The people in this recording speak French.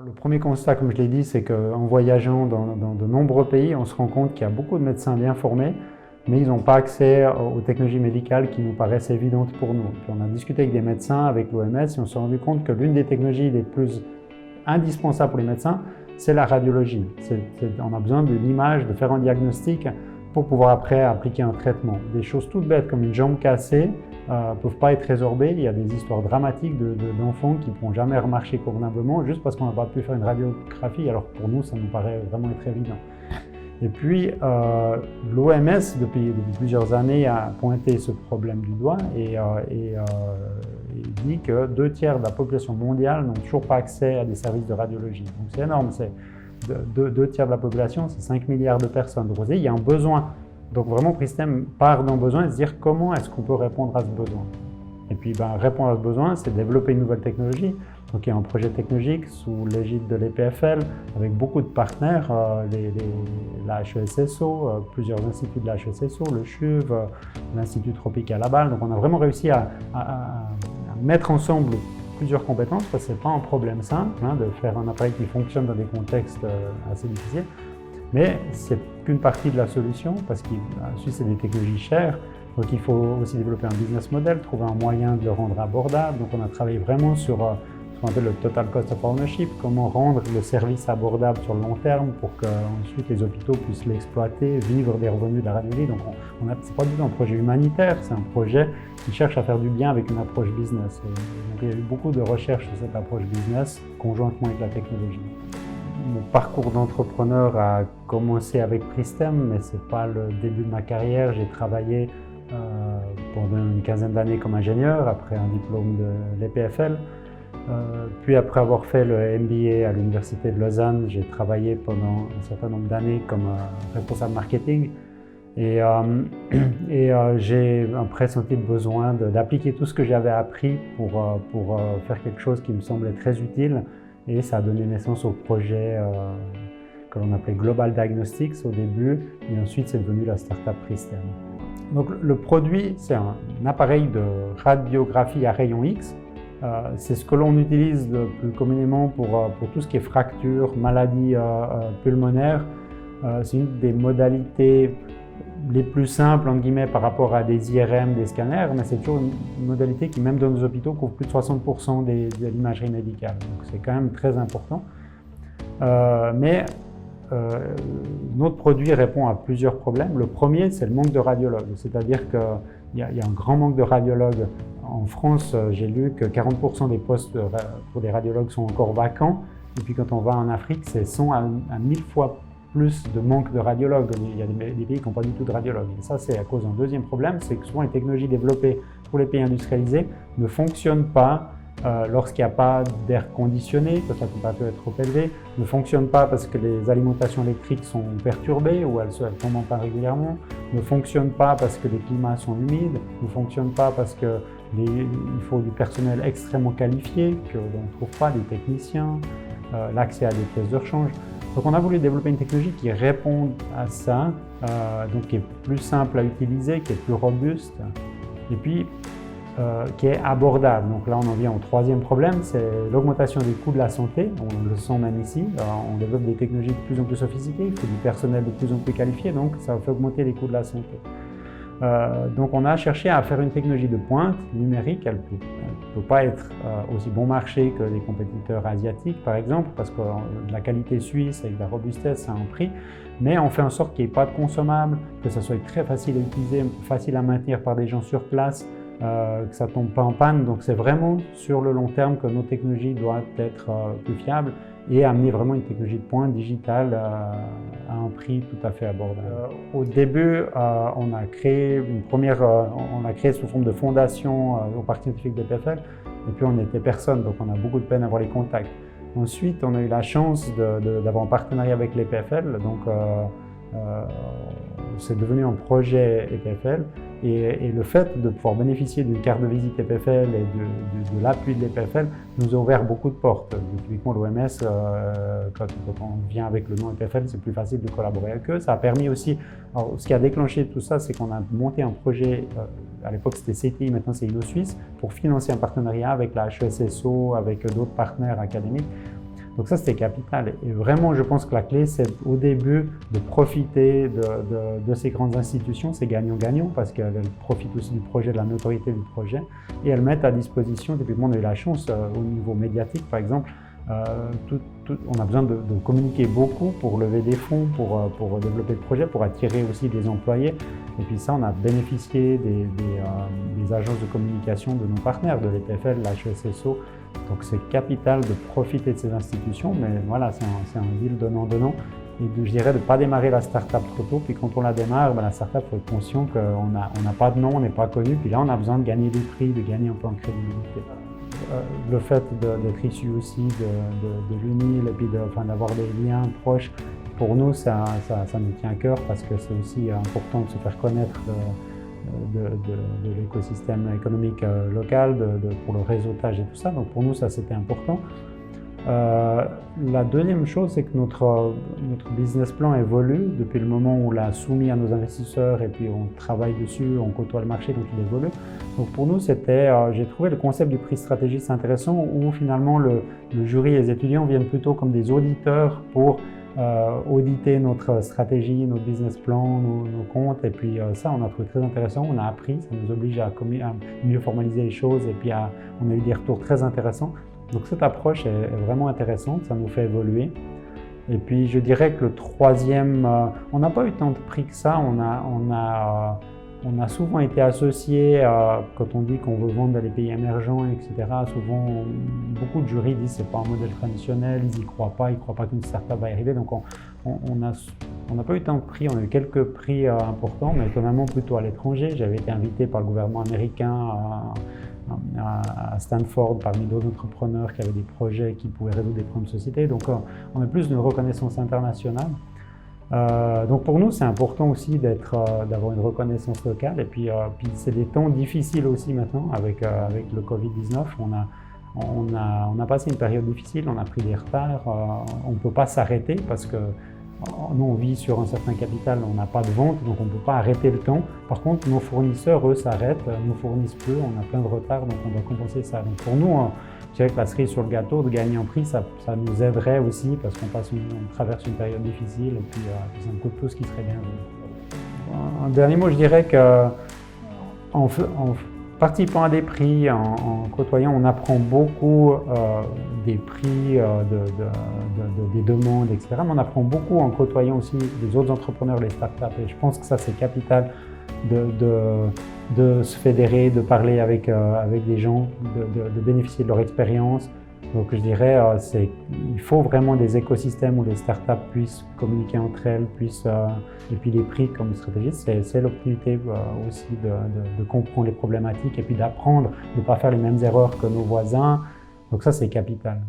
Le premier constat, comme je l'ai dit, c'est qu'en voyageant dans de nombreux pays, on se rend compte qu'il y a beaucoup de médecins bien formés, mais ils n'ont pas accès aux technologies médicales qui nous paraissent évidentes pour nous. Puis on a discuté avec des médecins, avec l'OMS, et on s'est rendu compte que l'une des technologies les plus indispensables pour les médecins, c'est la radiologie. On a besoin de l'image, de faire un diagnostic pour pouvoir après appliquer un traitement. Des choses toutes bêtes comme une jambe cassée ne peuvent pas être résorbées. Il y a des histoires dramatiques d'enfants qui ne pourront jamais remarcher convenablement juste parce qu'on n'a pas pu faire une radiographie. Alors pour nous, ça nous paraît vraiment être évident. Et puis l'OMS, depuis plusieurs années, a pointé ce problème du doigt et dit que 2/3 de la population mondiale n'ont toujours pas accès à des services de radiologie. Donc c'est énorme, c'est 2/3 de la population, c'est 5 milliards de personnes. Donc vous voyez, il y a un besoin. Donc vraiment, Pristem part d'un besoin et se dire comment est-ce qu'on peut répondre à ce besoin. Et puis répondre à ce besoin, c'est développer une nouvelle technologie. Donc il y a un projet technologique sous l'égide de l'EPFL avec beaucoup de partenaires, la HESSO, plusieurs instituts de la HESSO, le CHUV, l'Institut Tropical Laval. Donc on a vraiment réussi à mettre ensemble plusieurs compétences parce que ce n'est pas un problème simple de faire un appareil qui fonctionne dans des contextes assez difficiles. Mais ce n'est qu'une partie de la solution parce qu'ensuite c'est des technologies chères. Donc il faut aussi développer un business model, trouver un moyen de le rendre abordable. Donc on a travaillé vraiment sur ce qu'on appelle le total cost of ownership, comment rendre le service abordable sur le long terme pour qu'ensuite les hôpitaux puissent l'exploiter, vivre des revenus de la radiologie. Donc ce n'est pas du tout un projet humanitaire, c'est un projet qui cherche à faire du bien avec une approche business. Et donc il y a eu beaucoup de recherches sur cette approche business conjointement avec la technologie. Mon parcours d'entrepreneur a commencé avec Pristem, mais ce n'est pas le début de ma carrière. J'ai travaillé pendant une quinzaine d'années comme ingénieur, après un diplôme de l'EPFL. Puis après avoir fait le MBA à l'Université de Lausanne, j'ai travaillé pendant un certain nombre d'années comme responsable marketing. Et j'ai pressenti le besoin d'appliquer tout ce que j'avais appris pour faire quelque chose qui me semblait très utile. Et ça a donné naissance au projet que l'on appelait Global Diagnostics au début, et ensuite c'est devenu la startup Pristem. Donc le produit, c'est un appareil de radiographie à rayon X. C'est ce que l'on utilise le plus communément pour tout ce qui est fracture, maladie pulmonaire. C'est une des modalités les plus simples entre guillemets par rapport à des IRM, des scanners, mais c'est toujours une modalité qui, même dans nos hôpitaux, couvre plus de 60% de l'imagerie médicale. Donc c'est quand même très important. Notre produit répond à plusieurs problèmes. Le premier, c'est le manque de radiologues, c'est-à-dire qu'il y a un grand manque de radiologues. En France, j'ai lu que 40% des postes pour les radiologues sont encore vacants. Et puis quand on va en Afrique, c'est 100 à 1000 fois plus de manque de radiologues. Il y a des pays qui n'ont pas du tout de radiologues. Et ça, c'est à cause d'un deuxième problème, c'est que souvent les technologies développées pour les pays industrialisés ne fonctionnent pas lorsqu'il n'y a pas d'air conditionné, parce que la température est trop élevée, ne fonctionnent pas parce que les alimentations électriques sont perturbées ou elles tombent en panne régulièrement, ne fonctionnent pas parce que les climats sont humides, ne fonctionnent pas parce qu'il faut du personnel extrêmement qualifié, qu'on ne trouve pas, des techniciens, l'accès à des pièces de rechange. Donc on a voulu développer une technologie qui réponde à ça, donc qui est plus simple à utiliser, qui est plus robuste, et puis qui est abordable. Donc là, on en vient au troisième problème, c'est l'augmentation des coûts de la santé. On le sent même ici. On développe des technologies de plus en plus sophistiquées, il faut du personnel de plus en plus qualifié, donc ça fait augmenter les coûts de la santé. Donc on a cherché à faire une technologie de pointe numérique. Elle ne peut pas être aussi bon marché que les compétiteurs asiatiques, par exemple, parce que la qualité suisse avec de la robustesse, ça a un prix. Mais on fait en sorte qu'il n'y ait pas de consommables, que ça soit très facile à utiliser, facile à maintenir par des gens sur place, que ça ne tombe pas en panne. Donc c'est vraiment sur le long terme que nos technologies doivent être plus fiables et amener vraiment une technologie de pointe digitale à un prix tout à fait abordable. Au début, on a créé sous forme de fondation au parc scientifique de l'EPFL, et puis on n'était personne, donc on a beaucoup de peine à avoir les contacts. Ensuite, on a eu la chance d'avoir un partenariat avec l'EPFL, donc c'est devenu un projet EPFL, et le fait de pouvoir bénéficier d'une carte de visite EPFL et de l'appui de l'EPFL nous a ouvert beaucoup de portes. Typiquement l'OMS, quand on vient avec le nom EPFL, c'est plus facile de collaborer avec eux. Ça a permis aussi, alors, ce qui a déclenché tout ça, c'est qu'on a monté un projet, à l'époque c'était CTI, maintenant c'est INNOSuisse, pour financer un partenariat avec la HESSO, avec d'autres partenaires académiques, Donc ça, c'était capital. Et vraiment, je pense que la clé, c'est au début de profiter de ces grandes institutions. C'est gagnant-gagnant parce qu'elles profitent aussi du projet, de la notoriété du projet. Et elles mettent à disposition, typiquement, on a eu la chance au niveau médiatique, par exemple, on a besoin de communiquer beaucoup pour lever des fonds, pour développer le projet, pour attirer aussi des employés. Et puis ça, on a bénéficié des agences de communication de nos partenaires, de l'EPFL, l'HESSO. Donc c'est capital de profiter de ces institutions, mais voilà, c'est un deal donnant-donnant. Et je dirais de ne pas démarrer la start-up trop tôt, puis quand on la démarre, la start-up, il faut être conscient qu'on n'a pas de nom, on n'est pas connu, puis là on a besoin de gagner des prix, de gagner un peu en crédibilité. Le fait d'être issu aussi de l'UNIL et puis d'avoir des liens proches, pour nous, ça nous tient à cœur parce que c'est aussi important de se faire connaître de l'écosystème économique local, pour le réseautage et tout ça. Donc pour nous, ça c'était important. La deuxième chose, c'est que notre business plan évolue depuis le moment où on l'a soumis à nos investisseurs et puis on travaille dessus, on côtoie le marché, donc il évolue. Donc pour nous, j'ai trouvé le concept du prix stratégiste intéressant où finalement le jury et les étudiants viennent plutôt comme des auditeurs pour auditer notre stratégie, notre business plan, nos comptes. Et puis ça, on a trouvé très intéressant, on a appris, ça nous oblige à mieux formaliser les choses et puis on a eu des retours très intéressants. Donc cette approche est vraiment intéressante, ça nous fait évoluer. Et puis je dirais que le troisième, on n'a pas eu tant de prix que ça, on a souvent été associé, quand on dit qu'on veut vendre dans les pays émergents, etc. Souvent, beaucoup de jurys disent que ce n'est pas un modèle traditionnel, ils n'y croient pas qu'une start-up va y arriver. Donc on n'a pas eu tant de prix, on a eu quelques prix importants, mais étonnamment plutôt à l'étranger. J'avais été invité par le gouvernement américain à Stanford parmi d'autres entrepreneurs qui avaient des projets qui pouvaient résoudre des problèmes de société. Donc on a plus d'une reconnaissance internationale. Donc pour nous, c'est important aussi d'avoir une reconnaissance locale. Et puis c'est des temps difficiles aussi maintenant avec le Covid-19. On a passé une période difficile, on a pris des retards. On ne peut pas s'arrêter parce que nous, on vit sur un certain capital, on n'a pas de vente, donc on ne peut pas arrêter le temps. Par contre, nos fournisseurs, eux, s'arrêtent, nous fournissent peu, on a plein de retard, donc on doit compenser ça. Donc pour nous, je dirais que la cerise sur le gâteau, de gagner en prix, ça nous aiderait aussi parce qu'on traverse une période difficile et puis c'est un coup de pouce qui serait bien. Un dernier mot, je dirais qu'en participant à des prix, en côtoyant, on apprend beaucoup des prix, des demandes, etc. Mais on apprend beaucoup en côtoyant aussi les autres entrepreneurs, les startups. Et je pense que ça, c'est capital de se fédérer, de parler avec des gens, de bénéficier de leur expérience. Donc je dirais, il faut vraiment des écosystèmes où les startups puissent communiquer entre elles, et puis les prix comme stratégiste, c'est l'opportunité aussi de comprendre les problématiques et puis d'apprendre, de ne pas faire les mêmes erreurs que nos voisins. Donc ça, c'est capital.